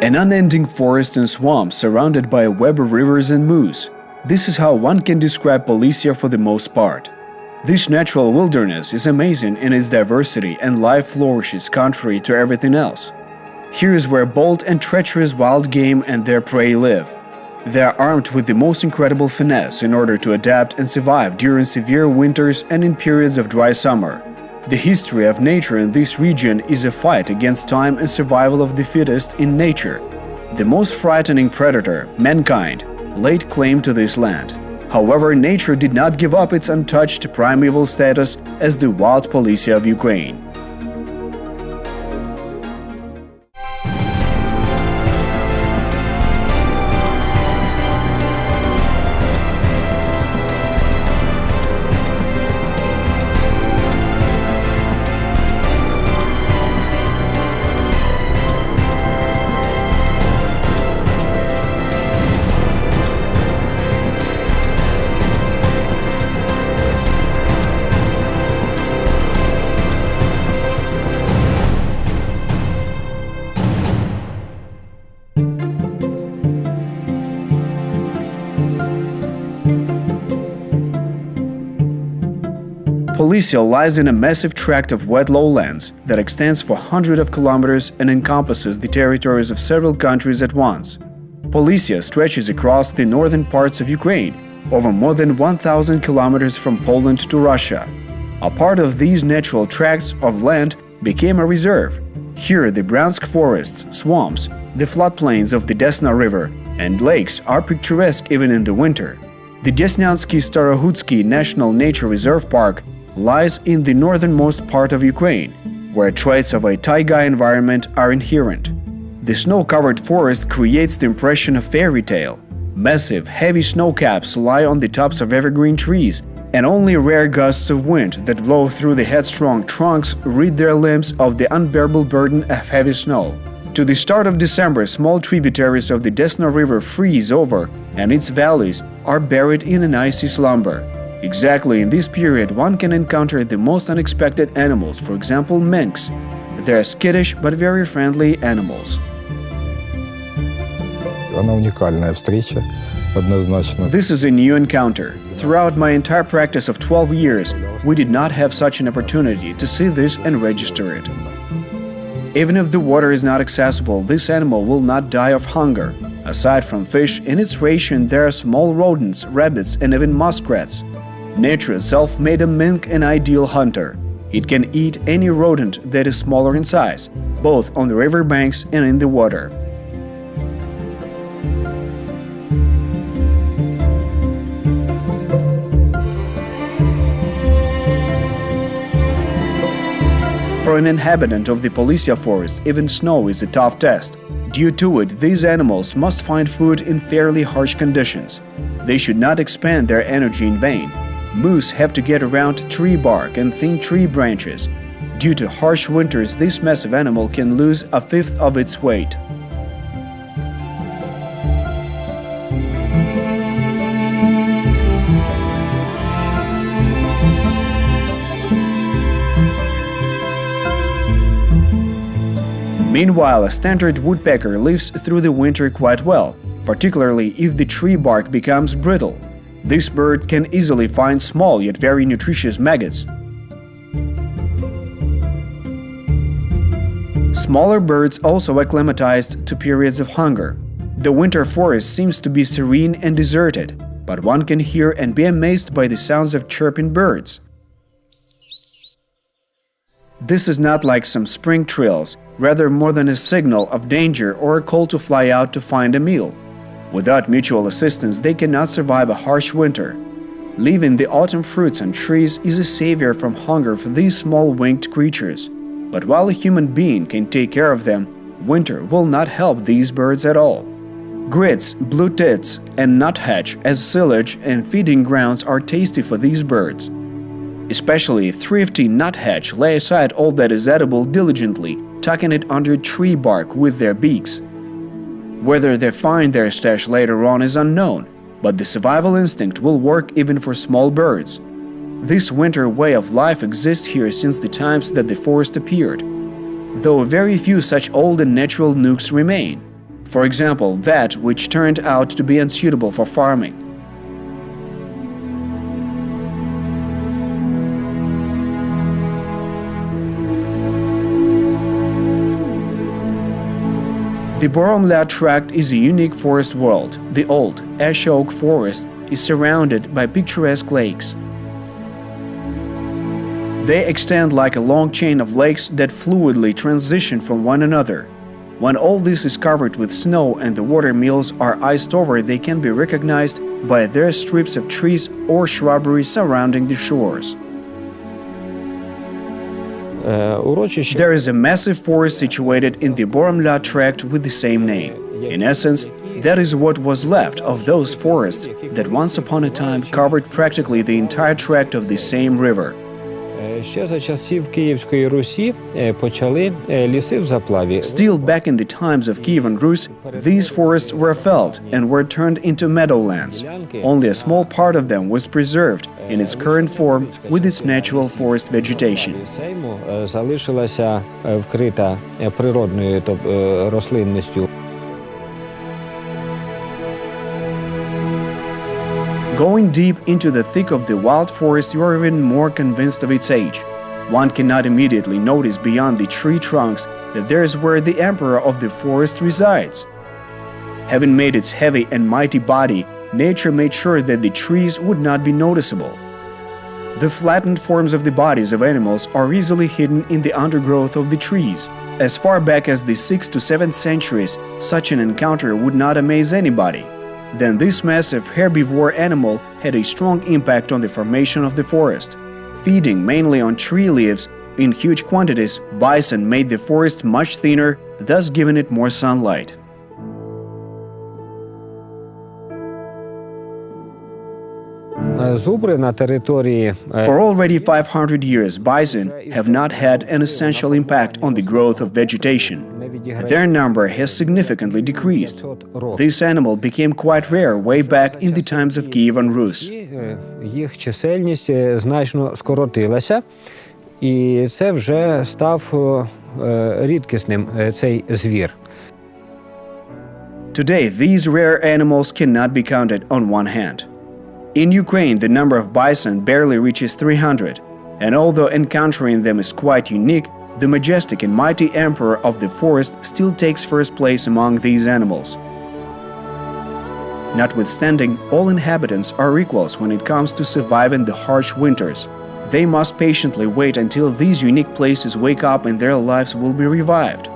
An unending forest and swamp surrounded by a web of rivers and moose. This is how one can describe Polissya for the most part. This natural wilderness is amazing in its diversity and life flourishes contrary to everything else. Here is where bold and treacherous wild game and their prey live. They are armed with the most incredible finesse in order to adapt and survive during severe winters and in periods of dry summer. The history of nature in this region is a fight against time and survival of the fittest in nature. The most frightening predator, mankind, laid claim to this land. However, nature did not give up its untouched primeval status as the wild Polissya of Ukraine. Polissya lies in a massive tract of wet lowlands that extends for hundreds of kilometers and encompasses the territories of several countries at once. Polissya stretches across the northern parts of Ukraine, over more than 1,000 kilometers from Poland to Russia. A part of these natural tracts of land became a reserve. Here the Bryansk forests, swamps, the floodplains of the Desna River, and lakes are picturesque even in the winter. The Desniansko-Starogutsky National Nature Reserve Park lies in the northernmost part of Ukraine, where traits of a taiga environment are inherent. The snow-covered forest creates the impression of fairy tale. Massive, heavy snowcaps lie on the tops of evergreen trees, and only rare gusts of wind that blow through the headstrong trunks rid their limbs of the unbearable burden of heavy snow. To the start of December, small tributaries of the Desna River freeze over, and its valleys are buried in an icy slumber. Exactly in this period, one can encounter the most unexpected animals, for example, minks. They are skittish but very friendly animals. This is a new encounter. Throughout my entire practice of 12 years, we did not have such an opportunity to see this and register it. Even if the water is not accessible, this animal will not die of hunger. Aside from fish, in its ration there are small rodents, rabbits, and even muskrats. Nature itself made a mink an ideal hunter. It can eat any rodent that is smaller in size, both on the river banks and in the water. For an inhabitant of the Polissya forest, even snow is a tough test. Due to it, these animals must find food in fairly harsh conditions. They should not expend their energy in vain. Moose have to get around tree bark and thin tree branches. Due to harsh winters, this massive animal can lose a fifth of its weight. Meanwhile, a standard woodpecker lives through the winter quite well, particularly if the tree bark becomes brittle. This bird can easily find small yet very nutritious maggots. Smaller birds also acclimatized to periods of hunger. The winter forest seems to be serene and deserted, but one can hear and be amazed by the sounds of chirping birds. This is not like some spring trills, rather more than a signal of danger or a call to fly out to find a meal. Without mutual assistance, they cannot survive a harsh winter. Leaving the autumn fruits on trees is a savior from hunger for these small winged creatures. But while a human being can take care of them, winter will not help these birds at all. Grits, blue tits, and nuthatch as silage and feeding grounds are tasty for these birds. Especially thrifty nuthatch lay aside all that is edible diligently, tucking it under tree bark with their beaks. Whether they find their stash later on is unknown, but the survival instinct will work even for small birds. This winter way of life exists here since the times that the forest appeared. Though very few such old and natural nooks remain, For example, that which turned out to be unsuitable for farming. The Boromla tract is a unique forest world. The old ash oak forest is surrounded by picturesque lakes. They extend like a long chain of lakes that fluidly transition from one another. When all this is covered with snow and the water mills are iced over, they can be recognized by their strips of trees or shrubbery surrounding the shores. There is a massive forest situated in the Boromla tract with the same name. In essence, that is what was left of those forests that once upon a time covered practically the entire tract of the same river. Ще за часів Київської Русі почали ліси в заплаві. Still back in the times of Kievan Rus, these forests were felled and were turned into meadowlands. Only a small part of them was preserved in its current form with its natural forest vegetation. Сейму залишилася вкрита природною рослинністю. Going deep into the thick of the wild forest, you are even more convinced of its age. One cannot immediately notice beyond the tree trunks that there is where the emperor of the forest resides. Having made its heavy and mighty body, nature made sure that the trees would not be noticeable. The flattened forms of the bodies of animals are easily hidden in the undergrowth of the trees. As far back as the 6th to 7th centuries, such an encounter would not amaze anybody. Then this massive herbivore animal had a strong impact on the formation of the forest. Feeding mainly on tree leaves in huge quantities, bison made the forest much thinner, thus giving it more sunlight. For already 500 years, bison have not had an essential impact on the growth of vegetation. Their number has significantly decreased. This animal became quite rare way back in the times of Kievan Rus. Їх чисельність значно скоротилася, і це вже став рідкісним цей звір. Today, these rare animals cannot be counted on one hand. In Ukraine, the number of bison barely reaches 300, and although encountering them is quite unique, the majestic and mighty emperor of the forest still takes first place among these animals. Notwithstanding, all inhabitants are equals when it comes to surviving the harsh winters. They must patiently wait until these unique places wake up and their lives will be revived.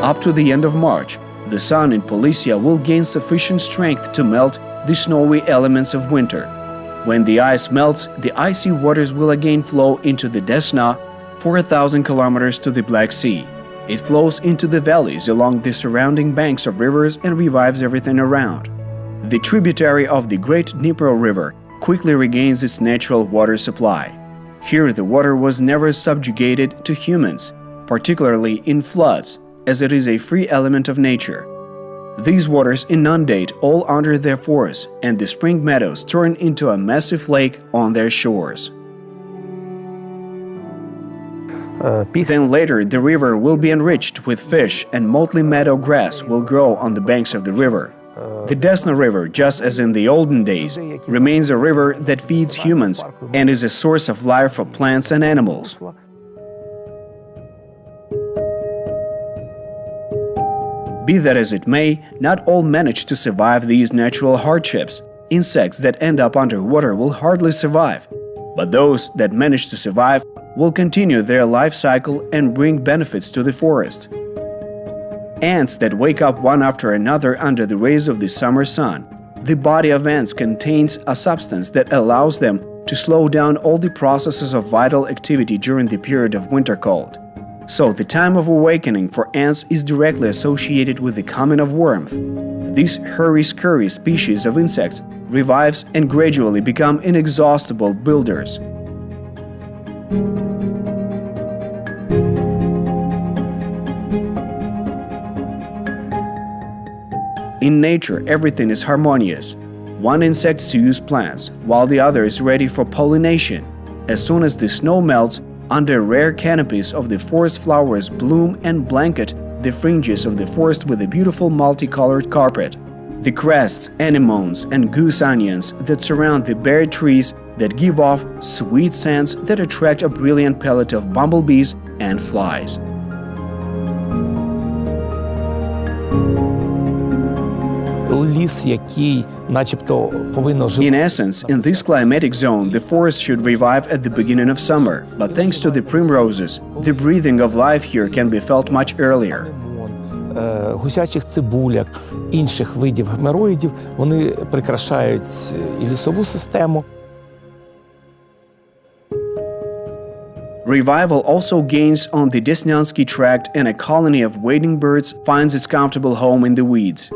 Up to the end of March, the sun in Polissya will gain sufficient strength to melt the snowy elements of winter. When the ice melts, the icy waters will again flow into the Desna, 4,000 kilometers to the Black Sea. It flows into the valleys along the surrounding banks of rivers and revives everything around. The tributary of the great Dnipro River quickly regains its natural water supply. Here the water was never subjugated to humans, particularly in floods, as it is a free element of nature. These waters inundate all under their force, and the spring meadows turn into a massive lake on their shores. Then later, the river will be enriched with fish, and motley meadow grass will grow on the banks of the river. The Desna River, just as in the olden days, remains a river that feeds humans and is a source of life for plants and animals. Be that as it may, not all manage to survive these natural hardships. Insects that end up underwater will hardly survive, but those that manage to survive will continue their life cycle and bring benefits to the forest. Ants that wake up one after another under the rays of the summer sun. The body of ants contains a substance that allows them to slow down all the processes of vital activity during the period of winter cold. So the time of awakening for ants is directly associated with the coming of warmth. This hurry-scurry species of insects revives and gradually become inexhaustible builders. In nature, everything is harmonious. One insect sows plants, while the other is ready for pollination. As soon as the snow melts, Under rare canopies of the forest flowers bloom and blanket the fringes of the forest with a beautiful multicolored carpet. The crests, anemones, and goose onions that surround the bare trees that give off sweet scents that attract a brilliant palette of bumblebees and flies. Ліс, який начебто повинно жити. In essence, in this climatic zone, the forest should revive at the beginning of summer, but thanks to the primroses, the breathing of life here can be felt much earlier. Гусячих цибуляк, інших видів гемероїдів, вони прикрашають і лісову систему. Revival also gains on the Desniansky tract, and a colony of wading birds finds its comfortable home in the weeds.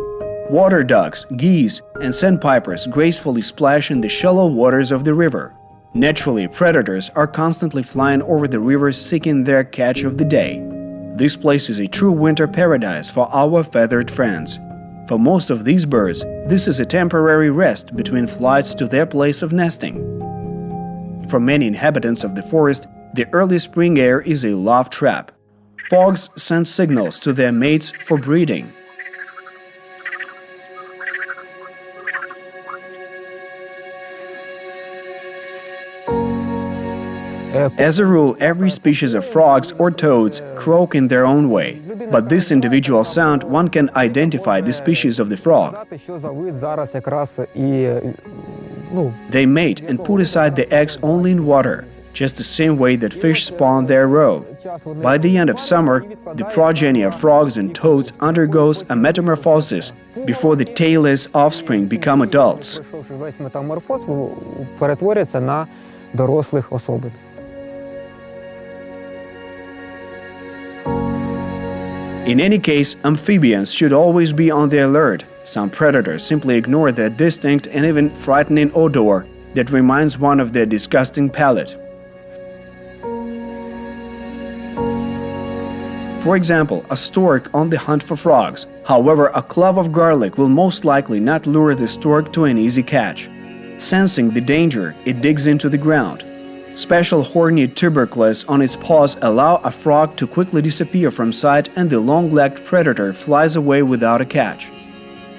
Water ducks, geese, and sandpipers gracefully splash in the shallow waters of the river. Naturally, predators are constantly flying over the river seeking their catch of the day. This place is a true winter paradise for our feathered friends. For most of these birds, this is a temporary rest between flights to their place of nesting. For many inhabitants of the forest, the early spring air is a love trap. Frogs send signals to their mates for breeding. As a rule, every species of frogs or toads croak in their own way. But this individual sound, one can identify the species of the frog. They mate and put aside the eggs only in water, just the same way that fish spawn their roe. By the end of summer, the progeny of frogs and toads undergoes a metamorphosis before the tailless offspring become adults. In any case, amphibians should always be on the alert. Some predators simply ignore their distinct and even frightening odor that reminds one of their disgusting palate. For example, a stork on the hunt for frogs. However, a clove of garlic will most likely not lure the stork to an easy catch. Sensing the danger, it digs into the ground. Special horny tubercles on its paws allow a frog to quickly disappear from sight, and the long-legged predator flies away without a catch.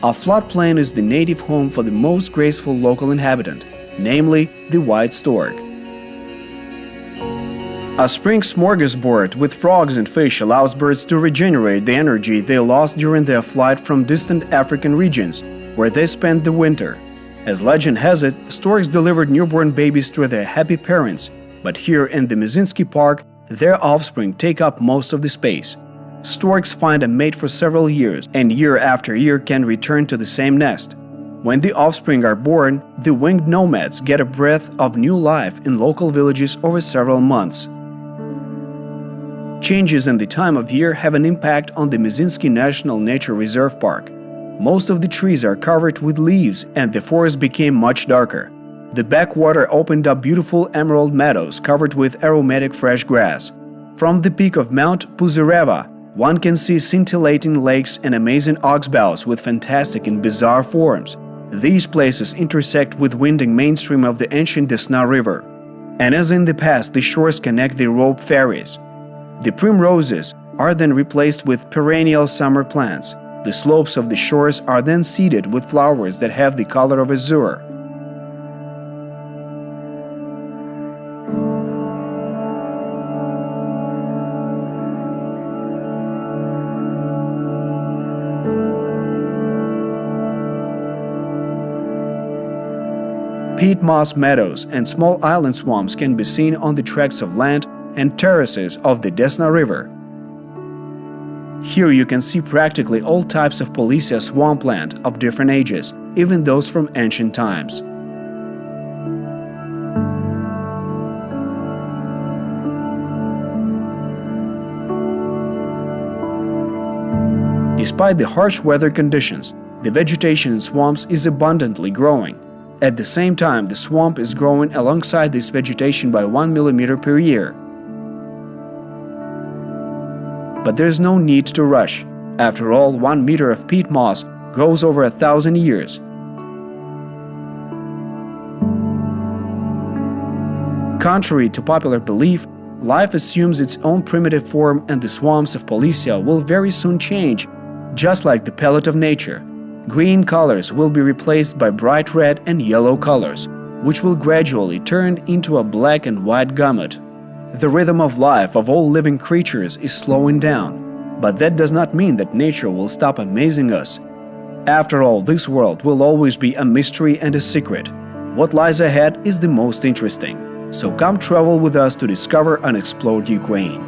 A floodplain is the native home for the most graceful local inhabitant, namely the white stork. A spring smorgasbord with frogs and fish allows birds to regenerate the energy they lost during their flight from distant African regions, where they spent the winter. As legend has it, storks delivered newborn babies to their happy parents, but here in the Mezinsky Park, their offspring take up most of the space. Storks find a mate for several years, and year after year can return to the same nest. When the offspring are born, the winged nomads get a breath of new life in local villages over several months. Changes in the time of year have an impact on the Mezinsky National Nature Reserve Park. Most of the trees are covered with leaves, and the forest became much darker. The backwater opened up beautiful emerald meadows covered with aromatic fresh grass. From the peak of Mount Puzyreva, one can see scintillating lakes and amazing oxbows with fantastic and bizarre forms. These places intersect with winding mainstream of the ancient Desna River. And as in the past, the shores connect the rope ferries. The primroses are then replaced with perennial summer plants. The slopes of the shores are then seeded with flowers that have the color of azure. Peat moss meadows and small island swamps can be seen on the tracts of land and terraces of the Desna River. Here you can see practically all types of Polissya swampland of different ages, even those from ancient times. Despite the harsh weather conditions, the vegetation in swamps is abundantly growing. At the same time, the swamp is growing alongside this vegetation by 1 mm per year. But there's no need to rush. After all, 1 meter of peat moss grows over 1,000 years. Contrary to popular belief, Life assumes its own primitive form, and the swamps of Polissya will very soon change, just like the palette of nature. Green colors will be replaced by bright red and yellow colors, which will gradually turn into a black and white gamut. The rhythm of life of all living creatures is slowing down, but that does not mean that nature will stop amazing us. After all, this world will always be a mystery and a secret. What lies ahead is the most interesting. So come travel with us to discover unexplored Ukraine.